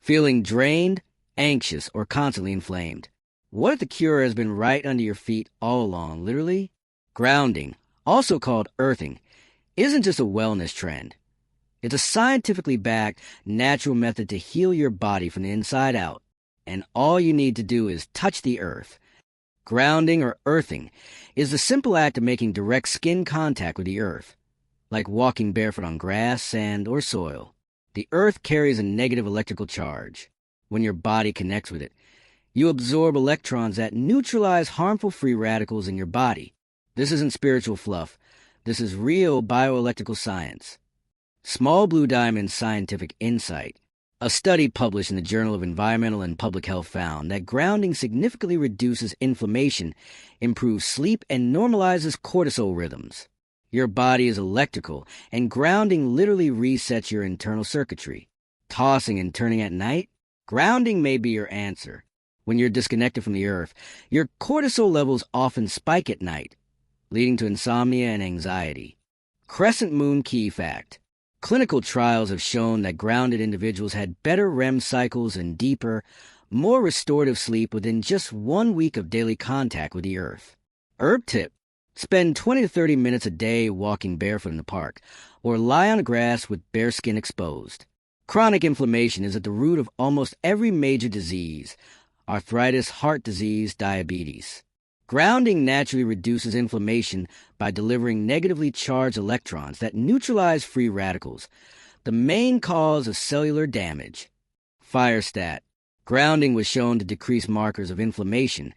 Feeling drained, anxious, or constantly inflamed? What if the cure has been right under your feet all along, literally? Grounding, also called earthing, isn't just a wellness trend. It's a scientifically backed, natural method to heal your body from the inside out, and all you need to do is touch the earth. Grounding or earthing is the simple act of making direct skin contact with the earth, like walking barefoot on grass, sand, or soil. The earth carries a negative electrical charge. When your body connects with it, you absorb electrons that neutralize harmful free radicals in your body. This isn't spiritual fluff. This is real bioelectrical science. Small Blue Diamond's scientific insight. A study published in the Journal of Environmental and Public Health found that grounding significantly reduces inflammation, improves sleep, and normalizes cortisol rhythms. Your body is electrical, and grounding literally resets your internal circuitry. Tossing and turning at night? Grounding may be your answer. When you're disconnected from the earth, your cortisol levels often spike at night, leading to insomnia and anxiety. Crescent moon key fact. Clinical trials have shown that grounded individuals had better REM cycles and deeper, more restorative sleep within just 1 week of daily contact with the earth. Herb tip. Spend 20 to 30 minutes a day walking barefoot in the park, or lie on the grass with bare skin exposed. Chronic inflammation is at the root of almost every major disease: arthritis, heart disease, diabetes. Grounding naturally reduces inflammation by delivering negatively charged electrons that neutralize free radicals, the main cause of cellular damage. Firestat. Grounding was shown to decrease markers of inflammation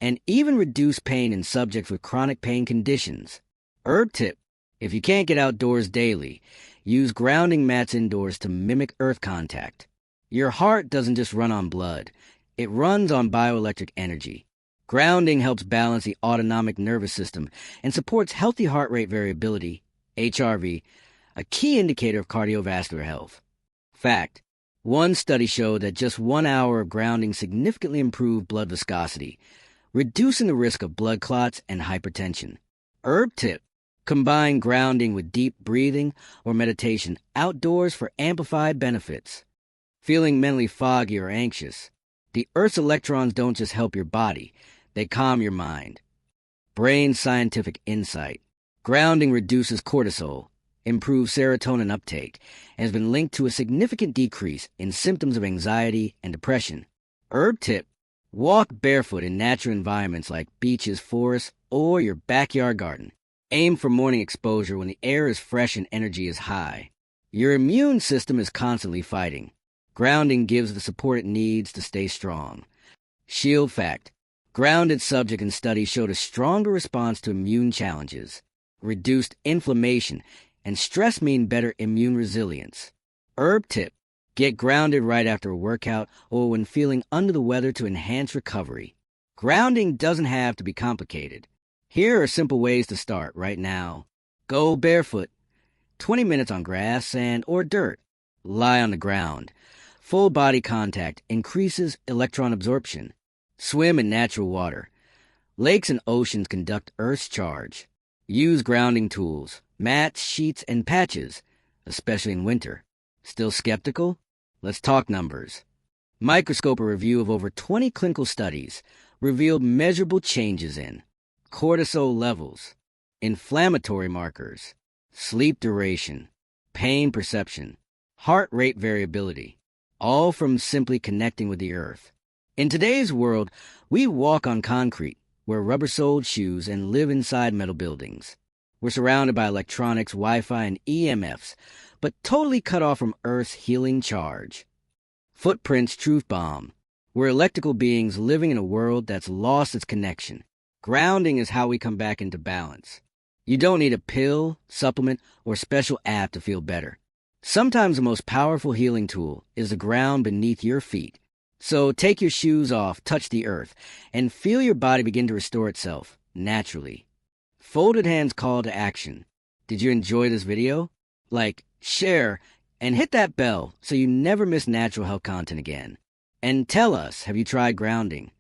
and even reduce pain in subjects with chronic pain conditions. Herb tip. If you can't get outdoors daily, use grounding mats indoors to mimic earth contact. Your heart doesn't just run on blood. It runs on bioelectric energy. Grounding helps balance the autonomic nervous system and supports healthy heart rate variability, HRV, a key indicator of cardiovascular health. Fact. One study showed that just 1 hour of grounding significantly improved blood viscosity, reducing the risk of blood clots and hypertension. Herb tip. Combine grounding with deep breathing or meditation outdoors for amplified benefits. Feeling mentally foggy or anxious? The Earth's electrons don't just help your body, they calm your mind. Brain scientific insight. Grounding reduces cortisol, improves serotonin uptake, and has been linked to a significant decrease in symptoms of anxiety and depression. Herb tip. Walk barefoot in natural environments like beaches, forests, or your backyard garden. Aim for morning exposure when the air is fresh and energy is high. Your immune system is constantly fighting. Grounding gives the support it needs to stay strong. Shield fact. Grounded subjects in studies showed a stronger response to immune challenges. Reduced inflammation and stress mean better immune resilience. Herb tip. Get grounded right after a workout or when feeling under the weather to enhance recovery. Grounding doesn't have to be complicated. Here are simple ways to start right now. Go barefoot. 20 minutes on grass, sand, or dirt. Lie on the ground. Full body contact increases electron absorption. Swim in natural water. Lakes and oceans conduct Earth's charge. Use grounding tools, mats, sheets, and patches, especially in winter. Still skeptical? Let's talk numbers. Microscope, a review of over 20 clinical studies, revealed measurable changes in cortisol levels, inflammatory markers, sleep duration, pain perception, heart rate variability, all from simply connecting with the earth. In today's world, we walk on concrete, wear rubber-soled shoes, and live inside metal buildings. We're surrounded by electronics, Wi-Fi, and EMFs, but totally cut off from Earth's healing charge. Footprints Truth Bomb. We're electrical beings living in a world that's lost its connection. Grounding is how we come back into balance. You don't need a pill, supplement, or special app to feel better. Sometimes the most powerful healing tool is the ground beneath your feet. So take your shoes off, touch the earth, and feel your body begin to restore itself, naturally. Folded hands call to action. Did you enjoy this video? Like, share, and hit that bell so you never miss natural health content again. And tell us, have you tried grounding?